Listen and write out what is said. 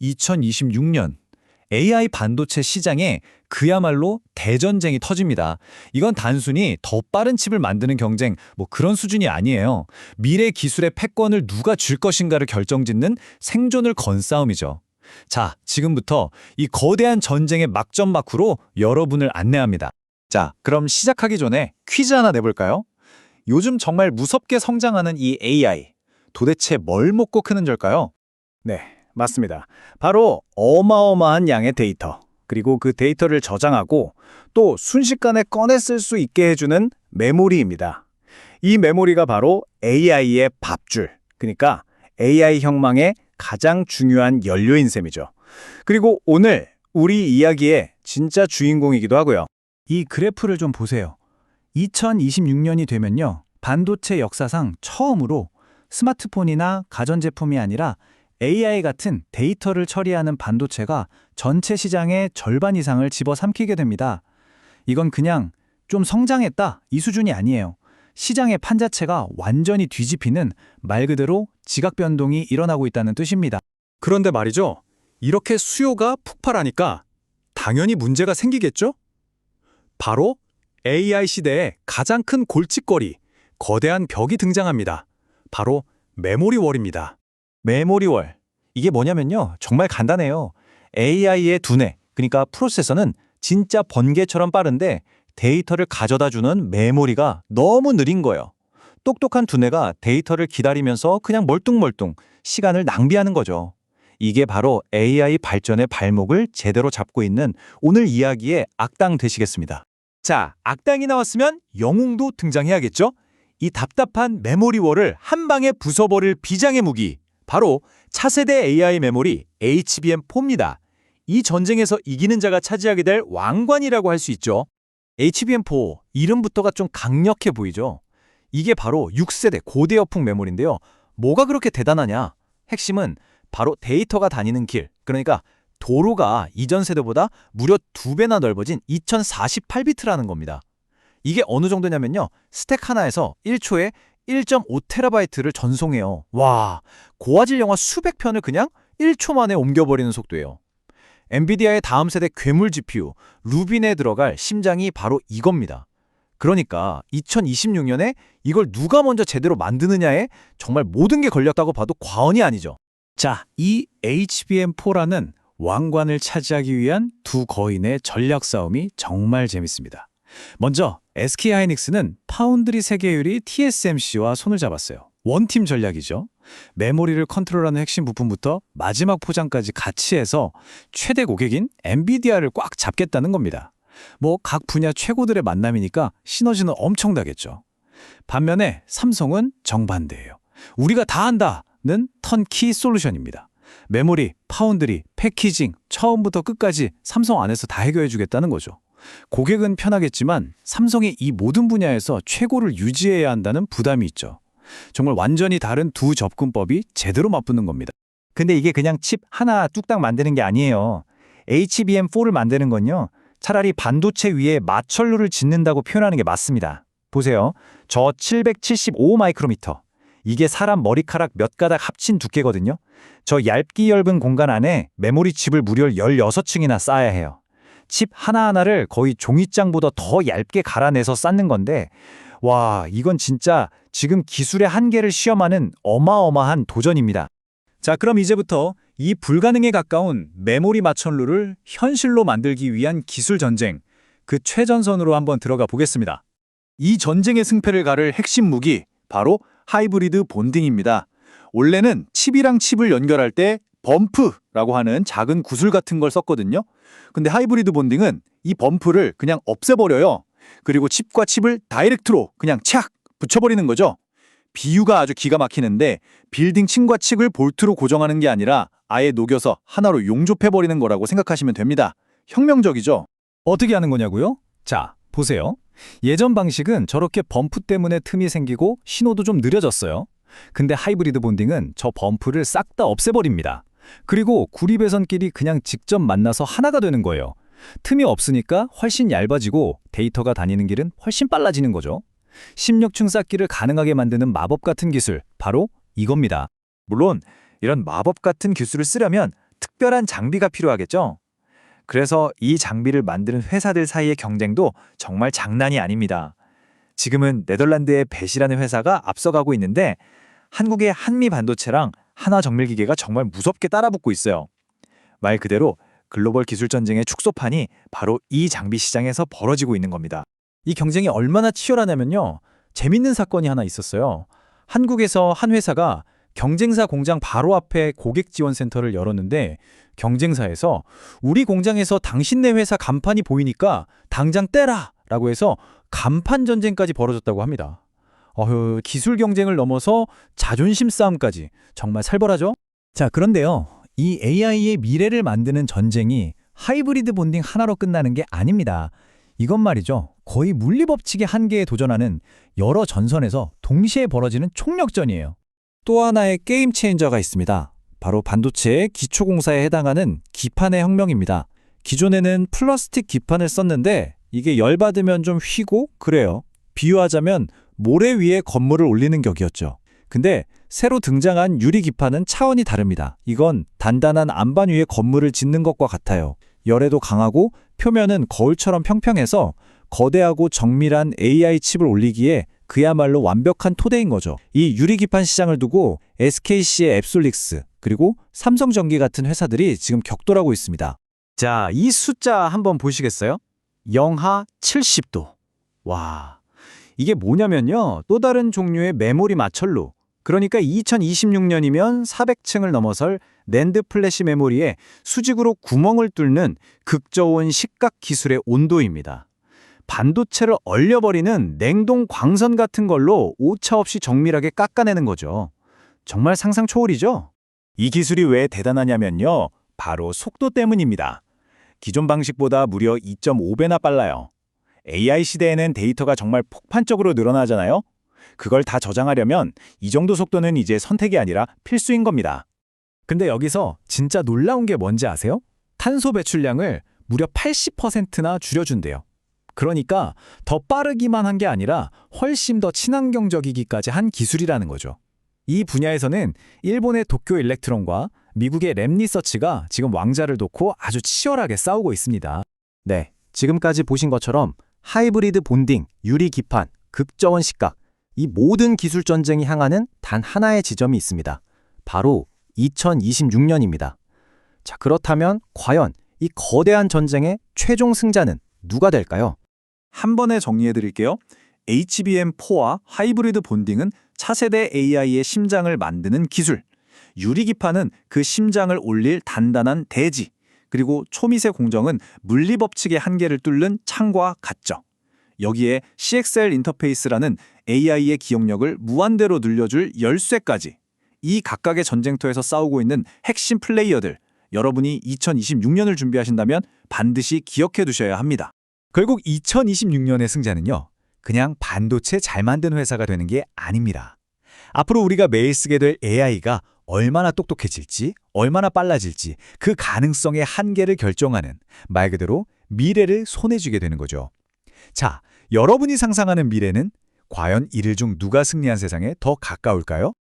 2026년 AI 반도체 시장에 그야말로 대전쟁이 터집니다. 이건 단순히 더 빠른 칩을 만드는 경쟁, 그런 수준이 아니에요. 미래 기술의 패권을 누가 쥘 것인가를 결정짓는 생존을 건 싸움이죠. 자, 지금부터 이 거대한 전쟁의 막전막후로 여러분을 안내합니다. 자, 그럼 시작하기 전에 퀴즈 하나 내볼까요? 요즘 정말 무섭게 성장하는 이 AI, 도대체 뭘 먹고 크는 걸까요? 네, 맞습니다. 바로 어마어마한 양의 데이터, 그리고 그 데이터를 저장하고 또 순식간에 꺼내 쓸 수 있게 해주는 메모리입니다. 이 메모리가 바로 AI의 밥줄, 그러니까 AI 혁명의 가장 중요한 연료인 셈이죠. 그리고 오늘 우리 이야기의 진짜 주인공이기도 하고요. 이 그래프를 좀 보세요. 2026년이 되면요, 반도체 역사상 처음으로 스마트폰이나 가전제품이 아니라 AI 같은 데이터를 처리하는 반도체가 전체 시장의 절반 이상을 집어삼키게 됩니다. 이건 그냥 좀 성장했다 이 수준이 아니에요. 시장의 판 자체가 완전히 뒤집히는 말 그대로 지각 변동이 일어나고 있다는 뜻입니다. 그런데 말이죠. 이렇게 수요가 폭발하니까 당연히 문제가 생기겠죠? 바로 AI 시대의 가장 큰 골칫거리, 거대한 벽이 등장합니다. 바로 메모리월입니다. 메모리월. 이게 뭐냐면요. 정말 간단해요. AI의 두뇌, 그러니까 프로세서는 진짜 번개처럼 빠른데 데이터를 가져다주는 메모리가 너무 느린 거예요. 똑똑한 두뇌가 데이터를 기다리면서 그냥 멀뚱멀뚱 시간을 낭비하는 거죠. 이게 바로 AI 발전의 발목을 제대로 잡고 있는 오늘 이야기의 악당 되시겠습니다. 자, 악당이 나왔으면 영웅도 등장해야겠죠? 이 답답한 메모리월을 한 방에 부숴버릴 비장의 무기, 바로 차세대 AI 메모리 HBM4입니다. 이 전쟁에서 이기는 자가 차지하게 될 왕관이라고 할 수 있죠. HBM4, 이름부터가 좀 강력해 보이죠? 이게 바로 6세대 고대역풍 메모리인데요. 뭐가 그렇게 대단하냐? 핵심은 바로 데이터가 다니는 길, 그러니까 도로가 이전 세대보다 무려 2배나 넓어진 2048비트라는 겁니다. 이게 어느 정도냐면요. 스택 하나에서 1초에 1.5TB를 전송해요. 와, 고화질 영화 수백 편을 그냥 1초 만에 옮겨버리는 속도예요. 엔비디아의 다음 세대 괴물 GPU, 루빈에 들어갈 심장이 바로 이겁니다. 그러니까 2026년에 이걸 누가 먼저 제대로 만드느냐에 정말 모든 게 걸렸다고 봐도 과언이 아니죠. 자, 이 HBM4라는 왕관을 차지하기 위한 두 거인의 전략 싸움이 정말 재밌습니다. 먼저 SK하이닉스는 파운드리 세계유리 TSMC와 손을 잡았어요. 원팀 전략이죠. 메모리를 컨트롤하는 핵심 부품부터 마지막 포장까지 같이 해서 최대 고객인 엔비디아를 꽉 잡겠다는 겁니다. 각 분야 최고들의 만남이니까 시너지는 엄청나겠죠. 반면에 삼성은 정반대예요. 우리가 다 한다는 턴키 솔루션입니다. 메모리, 파운드리, 패키징, 처음부터 끝까지 삼성 안에서 다 해결해주겠다는 거죠. 고객은 편하겠지만 삼성이 이 모든 분야에서 최고를 유지해야 한다는 부담이 있죠. 정말 완전히 다른 두 접근법이 제대로 맞붙는 겁니다. 근데 이게 그냥 칩 하나 뚝딱 만드는 게 아니에요. HBM4를 만드는 건요. 차라리 반도체 위에 마철로를 짓는다고 표현하는 게 맞습니다. 보세요. 저 775 마이크로미터. 이게 사람 머리카락 몇 가닥 합친 두께거든요. 저 얇기 얇은 공간 안에 메모리 칩을 무려 16층이나 쌓아야 해요. 칩 하나하나를 거의 종이장보다 더 얇게 갈아내서 쌓는 건데, 와, 이건 진짜 지금 기술의 한계를 시험하는 어마어마한 도전입니다. 자, 그럼 이제부터 이 불가능에 가까운 메모리 마천루를 현실로 만들기 위한 기술 전쟁, 그 최전선으로 한번 들어가 보겠습니다. 이 전쟁의 승패를 가를 핵심 무기, 바로 하이브리드 본딩입니다. 원래는 칩이랑 칩을 연결할 때 범프라고 하는 작은 구슬 같은 걸 썼거든요. 근데 하이브리드 본딩은 이 범프를 그냥 없애버려요. 그리고 칩과 칩을 다이렉트로 그냥 착 붙여버리는 거죠. 비유가 아주 기가 막히는데 빌딩 층과 층을 볼트로 고정하는 게 아니라 아예 녹여서 하나로 용접해버리는 거라고 생각하시면 됩니다. 혁명적이죠? 어떻게 하는 거냐고요? 자, 보세요. 예전 방식은 저렇게 범프 때문에 틈이 생기고 신호도 좀 느려졌어요. 근데 하이브리드 본딩은 저 범프를 싹 다 없애버립니다. 그리고 구리배선끼리 그냥 직접 만나서 하나가 되는 거예요. 틈이 없으니까 훨씬 얇아지고 데이터가 다니는 길은 훨씬 빨라지는 거죠. 16층 쌓기를 가능하게 만드는 마법 같은 기술, 바로 이겁니다. 물론 이런 마법 같은 기술을 쓰려면 특별한 장비가 필요하겠죠? 그래서 이 장비를 만드는 회사들 사이의 경쟁도 정말 장난이 아닙니다. 지금은 네덜란드의 벳이라는 회사가 앞서가고 있는데 한국의 한미 반도체랑 한화 정밀기계가 정말 무섭게 따라붙고 있어요. 말 그대로 글로벌 기술 전쟁의 축소판이 바로 이 장비 시장에서 벌어지고 있는 겁니다. 이 경쟁이 얼마나 치열하냐면요. 재밌는 사건이 하나 있었어요. 한국에서 한 회사가 경쟁사 공장 바로 앞에 고객 지원 센터를 열었는데 경쟁사에서 우리 공장에서 당신네 회사 간판이 보이니까 당장 떼라! 라고 해서 간판 전쟁까지 벌어졌다고 합니다. 기술 경쟁을 넘어서 자존심 싸움까지 정말 살벌하죠? 자, 그런데요. 이 AI의 미래를 만드는 전쟁이 하이브리드 본딩 하나로 끝나는 게 아닙니다. 이건 말이죠. 거의 물리법칙의 한계에 도전하는 여러 전선에서 동시에 벌어지는 총력전이에요. 또 하나의 게임 체인저가 있습니다. 바로 반도체의 기초공사에 해당하는 기판의 혁명입니다. 기존에는 플라스틱 기판을 썼는데 이게 열받으면 좀 휘고 그래요. 비유하자면 모래 위에 건물을 올리는 격이었죠. 근데 새로 등장한 유리 기판은 차원이 다릅니다. 이건 단단한 안반 위에 건물을 짓는 것과 같아요. 열에도 강하고 표면은 거울처럼 평평해서 거대하고 정밀한 AI 칩을 올리기에 그야말로 완벽한 토대인 거죠. 이 유리 기판 시장을 두고 SKC의 앱솔릭스 그리고 삼성전기 같은 회사들이 지금 격돌하고 있습니다. 자, 이 숫자 한번 보시겠어요? 영하 70도. 와, 이게 뭐냐면요. 또 다른 종류의 메모리 마철로. 그러니까 2026년이면 400층을 넘어설 낸드 플래시 메모리에 수직으로 구멍을 뚫는 극저온 식각 기술의 온도입니다. 반도체를 얼려버리는 냉동 광선 같은 걸로 오차없이 정밀하게 깎아내는 거죠. 정말 상상 초월이죠? 이 기술이 왜 대단하냐면요. 바로 속도 때문입니다. 기존 방식보다 무려 2.5배나 빨라요. AI 시대에는 데이터가 정말 폭발적으로 늘어나잖아요. 그걸 다 저장하려면 이 정도 속도는 이제 선택이 아니라 필수인 겁니다. 근데 여기서 진짜 놀라운 게 뭔지 아세요? 탄소 배출량을 무려 80%나 줄여준대요. 그러니까 더 빠르기만 한 게 아니라 훨씬 더 친환경적이기까지 한 기술이라는 거죠. 이 분야에서는 일본의 도쿄 일렉트론과 미국의 랩리서치가 지금 왕자를 놓고 아주 치열하게 싸우고 있습니다. 네, 지금까지 보신 것처럼 하이브리드 본딩, 유리 기판, 극저온 식각, 이 모든 기술 전쟁이 향하는 단 하나의 지점이 있습니다. 바로 2026년입니다. 자, 그렇다면 과연 이 거대한 전쟁의 최종 승자는 누가 될까요? 한 번에 정리해 드릴게요. HBM4와 하이브리드 본딩은 차세대 AI의 심장을 만드는 기술. 유리기판은 그 심장을 올릴 단단한 대지. 그리고 초미세 공정은 물리법칙의 한계를 뚫는 창과 같죠. 여기에 CXL 인터페이스라는 AI의 기억력을 무한대로 늘려줄 열쇠까지. 이 각각의 전쟁터에서 싸우고 있는 핵심 플레이어들. 여러분이 2026년을 준비하신다면 반드시 기억해 두셔야 합니다. 결국 2026년의 승자는요. 그냥 반도체 잘 만든 회사가 되는 게 아닙니다. 앞으로 우리가 매일 쓰게 될 AI가 얼마나 똑똑해질지, 얼마나 빨라질지 그 가능성의 한계를 결정하는 말 그대로 미래를 손에 쥐게 되는 거죠. 자, 여러분이 상상하는 미래는 과연 이를 중 누가 승리한 세상에 더 가까울까요?